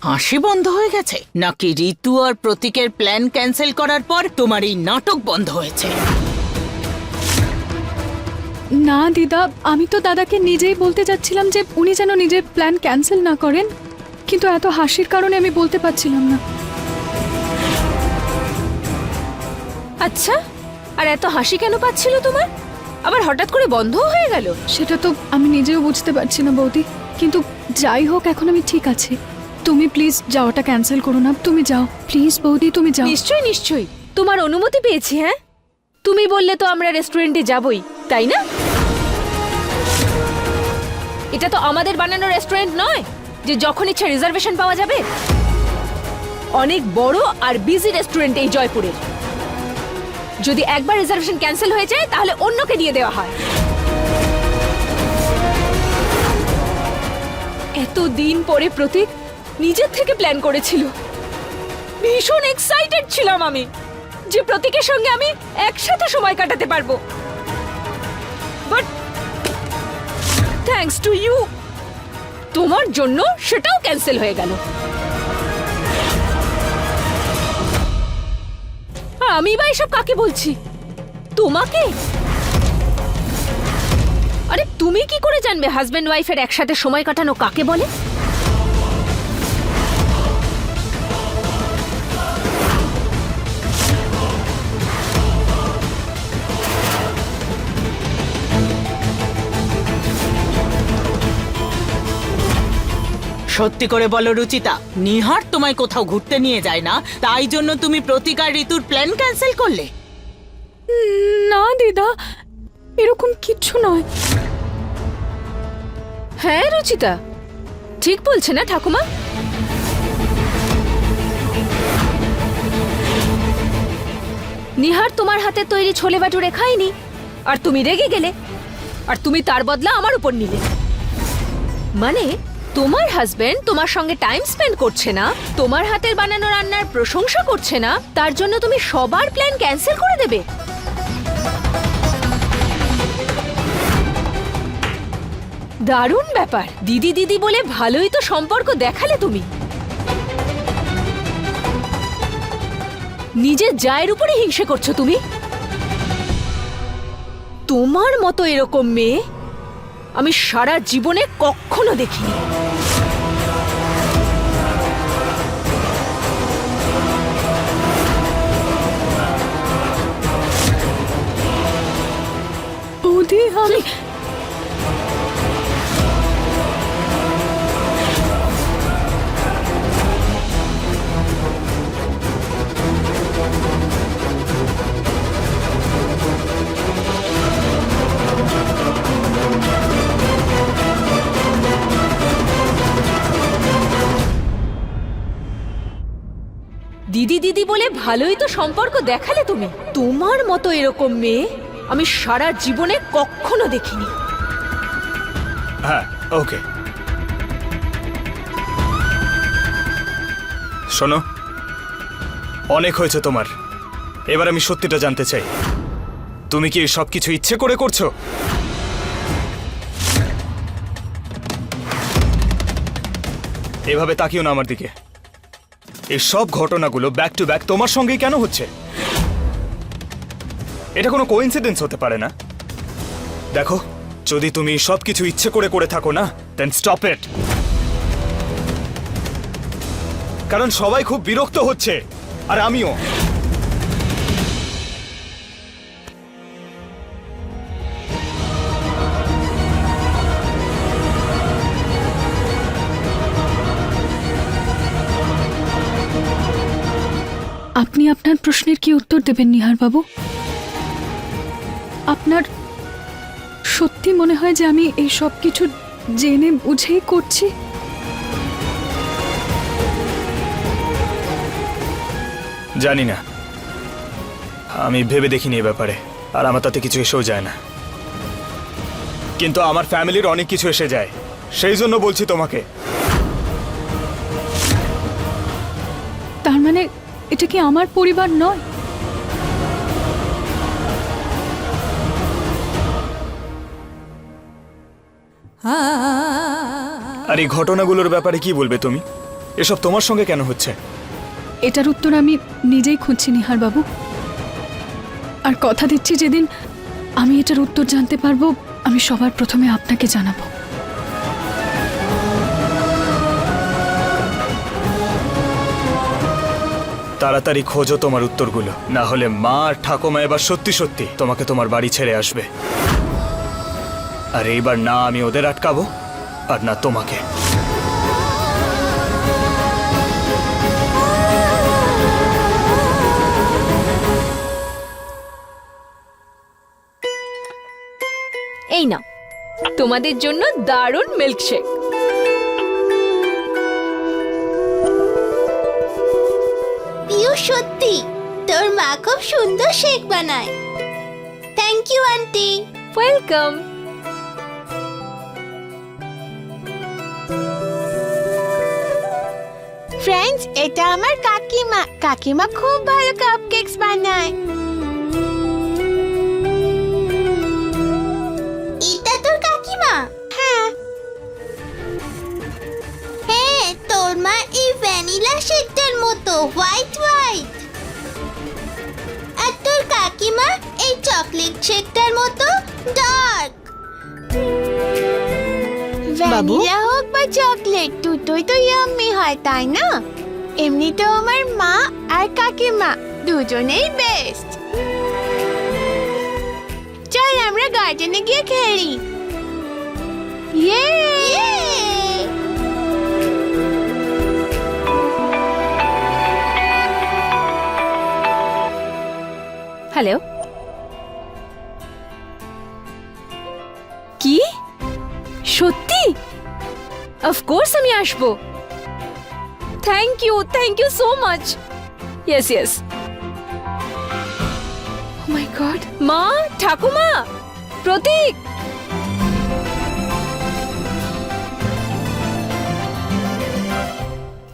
হাসি বন্ধ হয়ে গেছে নাকি ঋতু আর প্রতীকের প্ল্যান ক্যান্সেল করার পর তোমার এই নাটক বন্ধ হয়েছে? না দিদা, আমি তো দাদাকে নিজেই বলতে যাচ্ছিলাম যে উনি যেন নিজের প্ল্যান ক্যান্সেল না করেন, কিন্তু এত হাসির কারণে আমি বলতে পারছিলাম না। আচ্ছা, আর এত হাসি কেন পাচ্ছিল তোমার? আবার হঠাৎ করে বন্ধ হয়ে গেল? সেটা তো আমি নিজেও বুঝতে পারছি না বৌদি, কিন্তু যাই হোক এখন আমি ঠিক আছি। তুমি প্লিজ যাওয়াটা ক্যান্সেল করো না, তুমি যাও প্লিজ বৌদি, তুমি যাও। নিশ্চয়ই নিশ্চয়ই, তোমার অনুমতি পেয়েছি। হ্যাঁ, তুমি বললে তো আমরা রেস্টুরেন্টে যাবই, তাই না? এটা তো আমাদের বানানো রেস্টুরেন্ট নয় যে যখন ইচ্ছা রিজার্ভেশন পাওয়া যাবে। অনেক বড় আর বিজি রেস্টুরেন্ট এই জয়পুরের। যদি একবার রিজার্ভেশন ক্যান্সেল হয়ে যায় তাহলে অন্যকে দিয়ে দেওয়া হয়। এতদিন পরে প্রতীক নিজের থেকে প্ল্যান করেছিল। ভীষণ এক্সাইটেড ছিলাম আমি যে প্রতীকের সঙ্গে আমি একসাথে সময় কাটাতে পারবো, বাট থ্যাঙ্কস টু ইউ, তোমার জন্য সেটাও ক্যান্সেল হয়ে গেল। আমি বা এসব কাকে বলছি? তোমাকে? আরে তুমি কি করে জানবে হাজবেন্ড ওয়াইফের একসাথে সময় কাটানো কাকে বলে? সত্যি করে বলো রুচিতা, নিহার তোমায় কোথাও ঘুরতে নিয়ে যায় না, তাই জন্য তুমি প্রতীক আর ঋতুর প্ল্যান ক্যান্সেল করলে? না দিদা, এরকম কিচ্ছু নয়। হ্যাঁ রুচিতা, ঠিক বলছে না ঠাকুমা? নিহার তোমার হাতে তৈরি ছোলে বাটুরে খায়নি, আর তুমি রেগে গেলে, আর তুমি তার বদলা আমার উপর নিলে। মানে তোমার হাজবেন্ড তোমার সঙ্গে টাইম স্পেন্ড করছে না, তোমার হাতের বানানো রান্নার প্রশংসা করছে না, তার জন্য তুমি সবার প্ল্যান ক্যান্সেল করে দেবে? দারুণ ব্যাপার। দিদি দিদি বলে ভালোই তো সম্পর্ক দেখালে তুমি। নিজের জায়ের উপরে হিংসে করছো তুমি। তোমার মতো এরকম মেয়ে আমি সারা জীবনে কখনো দেখিনি। বৌদি আমি দিদি দিদি বলে ভালোই তো সম্পর্ক দেখালে তুমি। তোমার মতো এরকম মেয়ে আমি সারা জীবনে কখনো দেখিনি। হ্যাঁ, ওকে। শোনো, অনেক হয়েছে তোমার। এবার আমি সত্যিটা জানতে চাই, তুমি কি সব কিছু ইচ্ছে করে করছো? এভাবে তাকিও না আমার দিকে। এই সব ঘটনাগুলো ব্যাক টু ব্যাক তোমার সঙ্গেই কেন হচ্ছে? এটা কোনো কোইন্সিডেন্স হতে পারে না। দেখো, যদি তুমি সবকিছু ইচ্ছে করে করে থাকো না, দেন স্টপ ইট। কারণ সবাই খুব বিরক্ত হচ্ছে, আর আমিও। আপনি আপনার প্রশ্নের কি উত্তর দেবেন নিহার বাবু? আপনার সত্যি মনে হয় যে আমি এই সব কিছু জেনে বুঝেই করছি? জানি না, আমি ভেবে দেখিনি এ ব্যাপারে, আর আমার তাতে কিছু এসেও যায় না। কিন্তু আমার ফ্যামিলির অনেক কিছু এসে যায়, সেই জন্য বলছি তোমাকে। তার মানে এটা কি আমার পরিবার নয়? আর এই ঘটনাগুলোর ব্যাপারে কি বলবে তুমি? এসব তোমার সঙ্গে কেন হচ্ছে? এটার উত্তর আমি নিজেই খুঁজছি নিহার বাবু। আর কথা দিচ্ছি যেদিন আমি এটার উত্তর জানতে পারবো আমি সবার প্রথমে আপনাকে জানাবো। তাড়াতাড়ি খোঁজো তোমার উত্তরগুলো, না হলে মা আর ঠাকুমা এবার সত্যি সত্যি তোমাকে তোমার বাড়ি ছেড়ে আসবে। আর এইবার না আমি ওদের আটকাবো আর না তোমাকে। এই নাও তোমাদের জন্য দারুণ মিল্কশেক। পিউ, সত্যি তোর মা খুব সুন্দর শেক বানায়। Thank you aunty. Welcome. Friends, এটা আমার কাকিমা। কাকিমা খুব ভালো কাপকেকস বানায়। এটা তোর কাকিমা? হ্যাঁ। হ্যাঁ, তোর মা এই ভ্যানিলা শেকটার মতো হোয়াইট হোয়াইট। আর তোর কাকিমা এই চকলেট শেকটার মতো ডার্ক। ভ্যানিলা হোক বা চকলেট, দুটোই তো ইয়াম্মি হয়, তাই না? এমনিতেও আমার মা আর কাকিমা দুজনেই বেস্ট। চল আমরা গার্ডেনে গিয়ে খেলি। ইয়ে! হ্যালো, কি সত্যি? অফকোর্স আমি আসবো। Thank you so much. Yes yes. Oh my god, মা, ঠাকুমা, প্রতীক।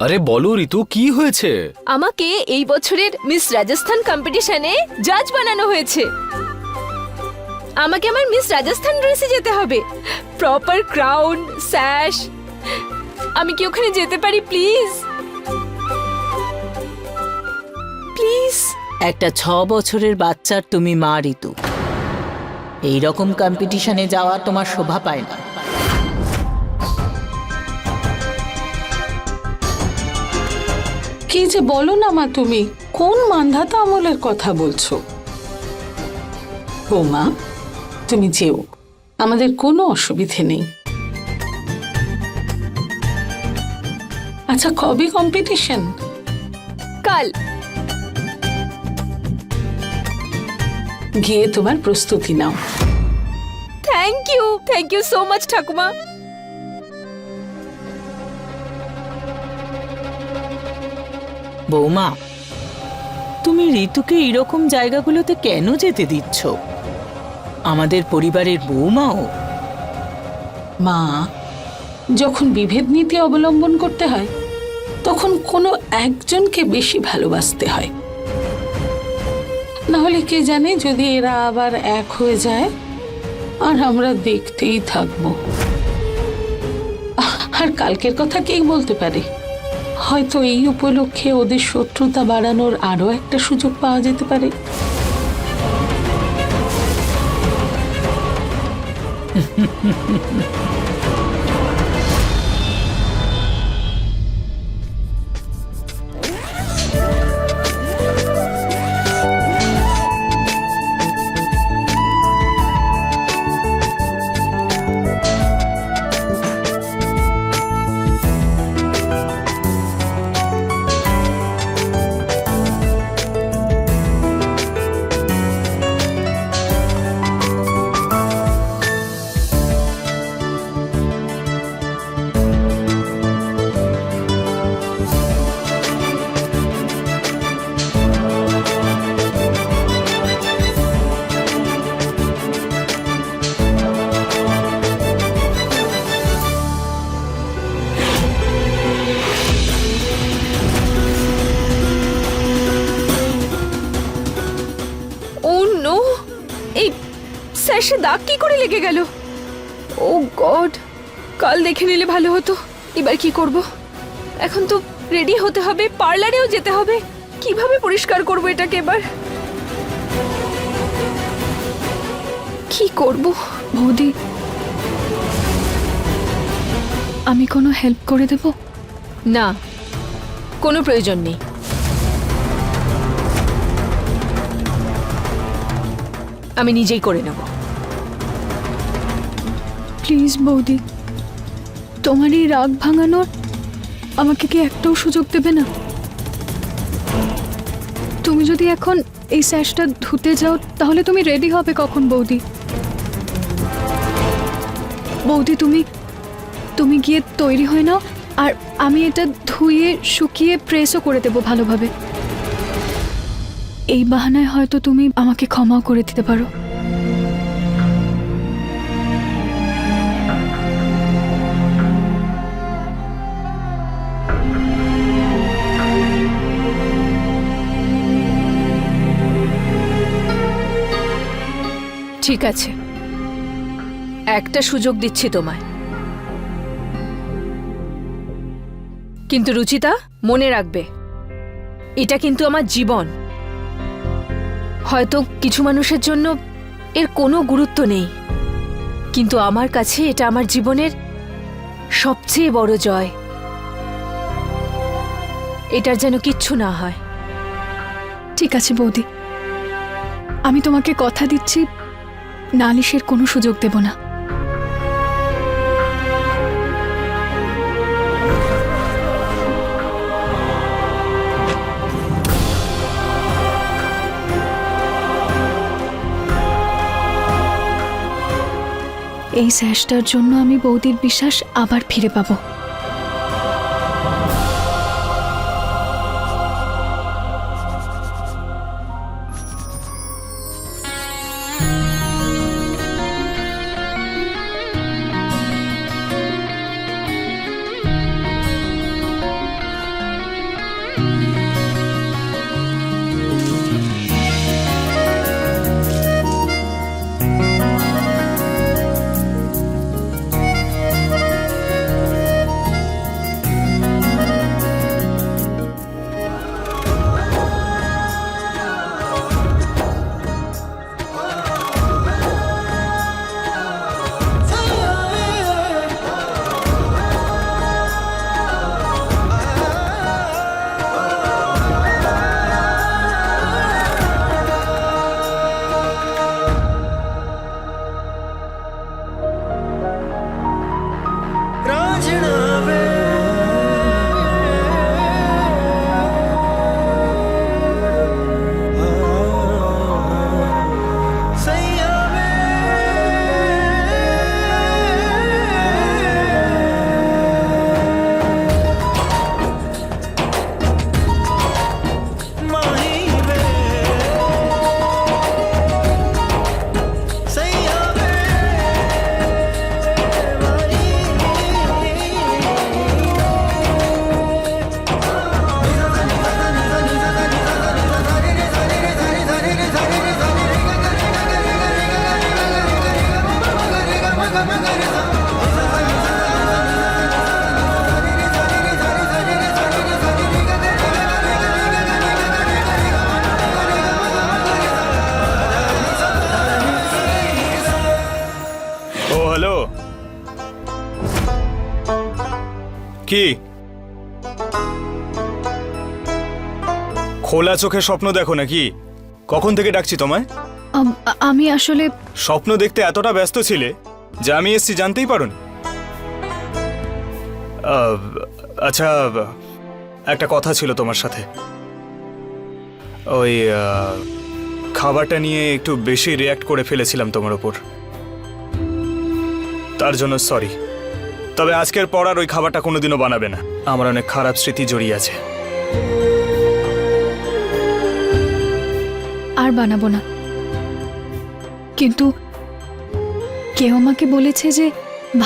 আরে বলো ঋতু, কি হয়েছে? আমাকে এই বছরের মিস রাজস্থান কম্পিটিশনে জাজ বানানো হয়েছে। আমাকে আমার মিস রাজস্থান ড্রেসে যেতে হবে, প্রপার ক্রাউন, স্যাশ। আমি কি ওখানে যেতে পারি প্লিজ? প্লিজ। একটা 6 বছরের বাচ্চার তুমি মা ঋতু, এইরকম কম্পিটিশনে যাওয়া তোমার শোভা পায় না। কি যে বলো না মা, তুমি কোন মান্ধাতা আমলের কথা বলছো? বৌমা, তুমি যেও, আমাদের কোনো অসুবিধে নেই। আচ্ছা, কবে কম্পিটিশন? কাল। গিয়ে তোমার প্রস্তুতি নাও। থ্যাংক ইউ সো মাচ ঠাকুমা। বৌমা, তুমি ঋতুকে এরকম জায়গাগুলোতে কেন যেতে দিচ্ছ? আমাদের পরিবারের বৌমাও। মা, যখন বিভেদ নীতি অবলম্বন করতে হয় তখন কোনো একজনকে বেশি ভালোবাসতে হয়। নাহলে কে জানে, যদি এরা আবার এক হয়ে যায় আর আমরা দেখতেই থাকবো। আর কালকের কথা কে বলতে পারে, হয়তো এই উপলক্ষে ওদের শত্রুতা বাড়ানোর আরো একটা সুযোগ পাওয়া যেতে পারে। স্যাশে দাগ কি করে লেগে গেল? ও গড, কাল দেখে নিলে ভালো হতো। এবার কি করব? এখন তো রেডি হতে হবে, পার্লারেও যেতে হবে। কিভাবে পরিষ্কার করব এটাকে এবার? কি করব? বৌদি, আমি কোনো হেল্প করে দেব? না, কোনো প্রয়োজন নেই। আমি নিজেই করে নেব। প্লিজ বৌদি, তোমার এই রাগ ভাঙানোর আমাকে কি একটাও সুযোগ দেবে না? তুমি যদি এখন এই স্যাশটা ধুতে যাও তাহলে তুমি রেডি হবে কখন বৌদি? বৌদি, তুমি গিয়ে তৈরি হয়ে নাও, আর আমি এটা ধুয়ে শুকিয়ে প্রেসও করে দেবো ভালোভাবে। এই বাহানায় হয়তো তুমি আমাকে ক্ষমাও করে দিতে পারো। ঠিক আছে, একটা সুযোগ দিচ্ছি তোমায়। কিন্তু রুচিতা, মনে রাখবে, এটা কিন্তু আমার জীবন। হয়তো কিছু মানুষের জন্য এর কোনো গুরুত্ব নেই, কিন্তু আমার কাছে এটা আমার জীবনের সবচেয়ে বড় জয়। এটার যেন কিচ্ছু না হয়। ঠিক আছে বৌদি, আমি তোমাকে কথা দিচ্ছি নালিশের কোনো সুযোগ দেব না। এই স্যাশটার জন্য আমি বৌদির বিশ্বাস আবার ফিরে পাবো। কি খোলা চোখে স্বপ্ন দেখো নাকি? কখন থেকে ডাকছি তোমায়? আমি আসলে স্বপ্ন দেখতে এতটা ব্যস্ত ছিলে যে আমি এসছি জানতেই পারোনি? আচ্ছা, একটা কথা ছিল তোমার সাথে। ওই খাবারটা নিয়ে একটু বেশি রিয়্যাক্ট করে ফেলেছিলাম তোমার ওপর, তার জন্য সরি। তবে আজকের পর আর ওই খাবারটা কোনোদিনও বানাবে না। আমার অনেক খারাপ স্মৃতি জড়িয়ে আছে। আর বানাবো না, কিন্তু কেউ আমাকে বলেছে যে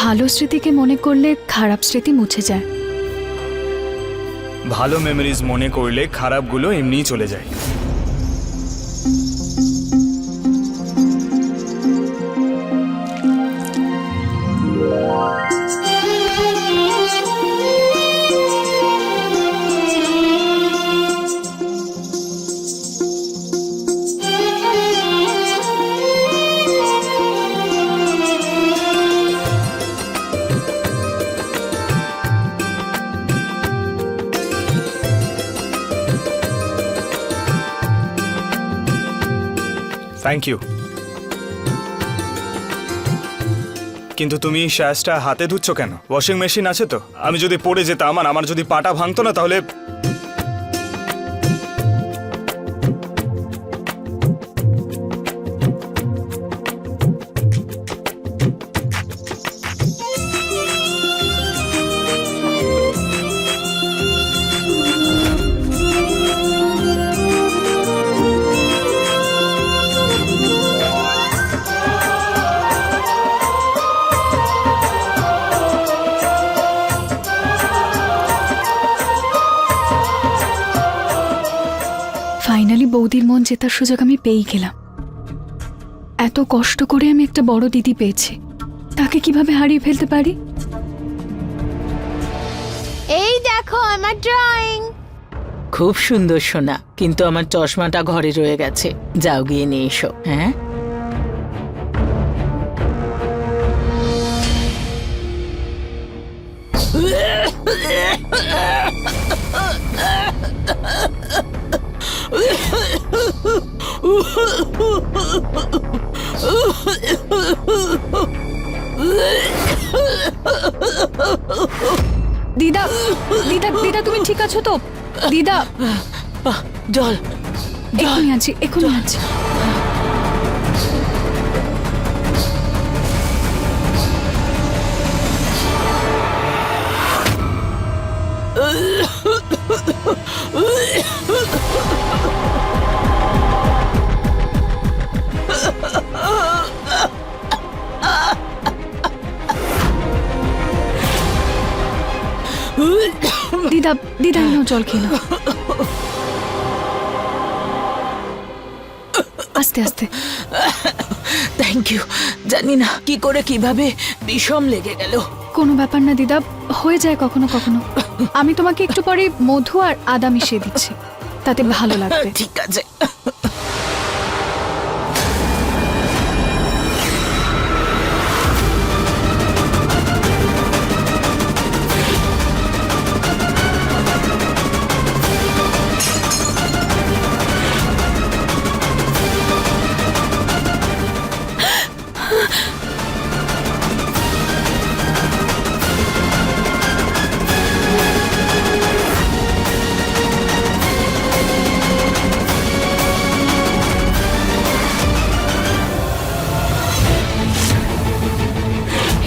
ভালো স্মৃতিকে মনে করলে খারাপ স্মৃতি মুছে যায়। ভালো মেমোরিজ মনে করলে খারাপগুলো এমনিই চলে যায়। Thank you. কিন্তু তুমি শ্বাসটা হাতে ধুচ্ছ কেন? ওয়াশিং মেশিন আছে তো? আমি যদি পড়ে যেতাম আর আমার যদি পাটা ভাঙতো না তাহলে। ফাইনালি বৌদির মন জেতার সুযোগ আমি পেয়েই গেলাম। এত কষ্ট করে আমি একটা বড় দিদি পেয়েছি, তাকে কিভাবে হারিয়ে ফেলতে পারি? এই দেখো আমার ড্রয়িং। খুব সুন্দর সোনা, কিন্তু আমার চশমাটা ঘরে রয়ে গেছে, যাও গিয়ে নিয়ে এসো। হ্যাঁ, দিদা দিদা দিদা, তুমি ঠিক আছো তো? দিদা, জল। এক্ষুনি আছি, এক্ষুনি আছি। দিদা দিদা, নাও জল খেয়ে নাও। আস্তে আস্তে। Thank you. জানি না কি করে কিভাবে বিষম লেগে গেল। কোনো ব্যাপার না দিদা, হয়ে যায় কখনো কখনো। আমি তোমাকে একটু পরে মধু আর আদা মিশিয়ে দিচ্ছি, তাতে ভালো লাগবে। ঠিক আছে।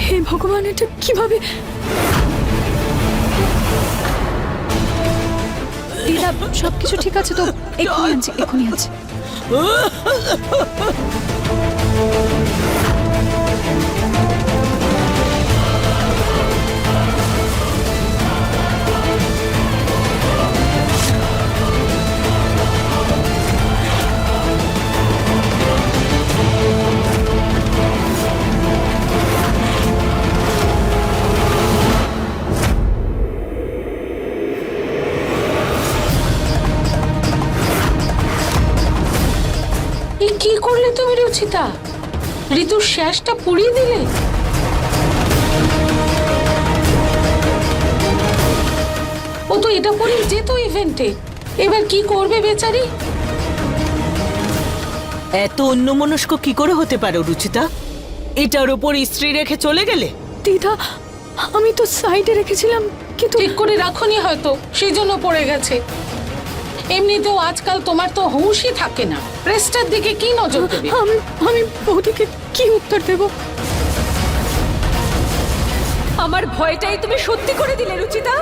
হে ভগবান, এটা কিভাবে? দিদা, সবকিছু ঠিক আছে তো? এক্ষুনি আছি, এক্ষুনি আছি। এই কি করলে তুমি রুচিতা? ঋতুর শ্বাসটা পুড়িয়ে দিলে। ও তো এটা পরেই যেত ইভেন্টে, এবার কি করবে বেচারি? এত অন্যমনস্ক কি করে হতে পারো রুচিতা? এটার ওপর ইস্ত্রি রেখে চলে গেলে? দিদা, আমি তো সাইডে রেখেছিলাম, কিন্তু ঠিক করে রাখুনি হয়তো, সেই জন্য পড়ে গেছে। এমনিতেও আজকাল তোমার তো হুঁশই থাকে না, প্রেসটার দিকে কি নজর দেবে? আমি বৌদিকে কি উত্তর দেব? আমার ভয়টাই তুমি সত্যি করে দিলে রুচিতা।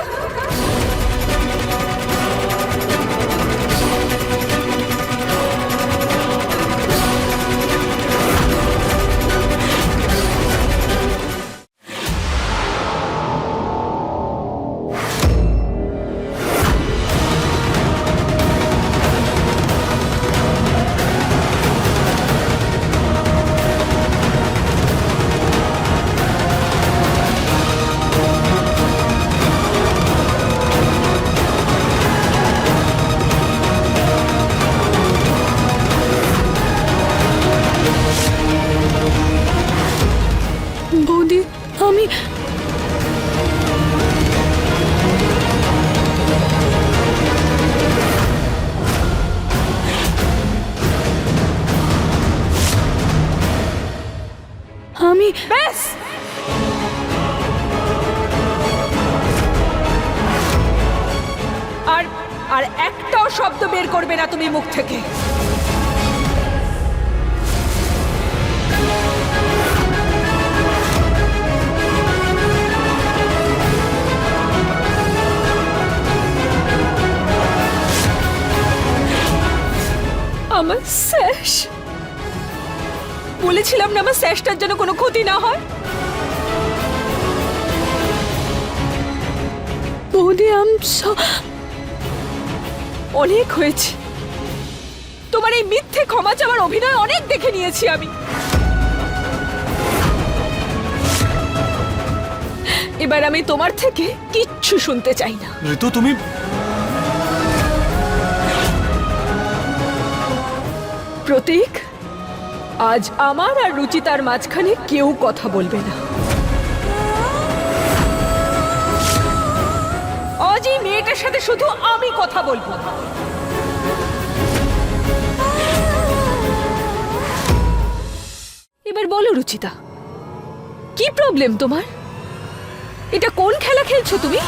বৌদি, আমি আমি ব্যাস, আর আর একটাও শব্দ বের করবে না তুমি মুখ থেকে। আমার স্যাশ, বলেছিলাম না আমার স্যাশটার যেন কোনো ক্ষতি না হয়। বৌদি অনেক হয়েছে, তোমার এই মিথ্যে ক্ষমা চাওয়ার অভিনয় অনেক দেখে নিয়েছি আমি। এবার আমি তোমার থেকে কিচ্ছু শুনতে চাই না। ঋতু তুমি প্রতীক, আজ আমার আর রুচিতার মাঝখানে কেউ কথা বলবে না। আজ এই মেয়েটার সাথে শুধু আমি কথা বলবো। এবার বলো রুচিতা, কি প্রবলেম তোমার? এটা কোন খেলা খেলছো তুমি?